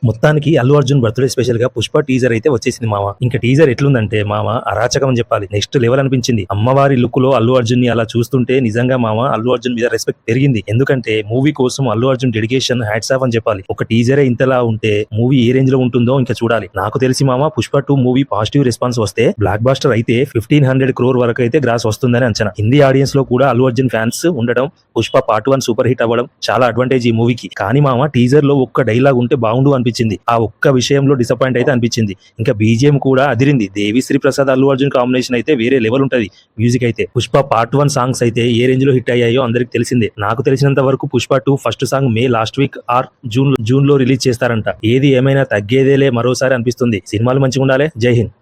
మొత్తానికి Allu Arjun birthday special గా Pushpa teaser అయితే వచ్చేసింది మామ. ఇంకా టీజర్ ఎట్లుందంటే మామ అరాచకం అని చెప్పాలి. నెక్స్ట్ లెవెల్ అనిపించింది. అమ్మవారి లుక్ లో అల్లు అర్జున్ ని అలా చూస్తుంటే నిజంగా మామ అల్లు అర్జున్ మీద రెస్పెక్ట్ పెరిగింది. ఎందుకంటే మూవీ కోసం Allu Arjun dedication hats off అని చెప్పాలి. ఒక టీజరే ఇంతలా ఉంటే మూవీ ఏ రేంజ్ లో ఉంటుందో ఇంకా చూడాలి. నాకు తెలిసి మామ పుష్ప 2 మూవీ పాజిటివ్ రెస్పాన్స్ వస్తే బ్లాక్ బాస్టర్ అయితే 1500 crore వరకు అయితే గ్రాస్ వస్తుందని అంచనా. హిందీ ఆడియన్స్ లో కూడా అల్లు అర్జున్ ఫ్యాన్స్ ఉండడం, పుష్ప పార్ట్ 1 సూపర్ హిట్ అవ్వడం చాలా అడ్వాంటేజ్ ఈ మూవీకి. కానీ మామ టీజర్ లో ఒక్క డైలాగ్ ఉంటే బాగుండు అనిపించింది. ఆ ఒక్క విషయంలో డిసప్పాయింట్ అయితే అనిపించింది. ఇంకా బీజిఎం కూడా అదిరింది. దేవిశ్రీ ప్రసాద్ అల్లు అర్జున్ కాంబినేషన్ అయితే వేరే లెవెల్ ఉంటది. మ్యూజిక్ అయితే పుష్ప పార్ట్ 1 సాంగ్స్ అయితే ఏ రేంజ్ లో హిట్ అయ్యాయో అందరికి తెలిసిందే. నాకు తెలిసినంత వరకు Pushpa 2 first song May last week or June లో రిలీజ్ చేస్తారంట. ఏది ఏమైనా తగ్గేదేలే మరోసారి అనిపిస్తుంది. సినిమాలు మంచిగా ఉండాలి. జై హింద్.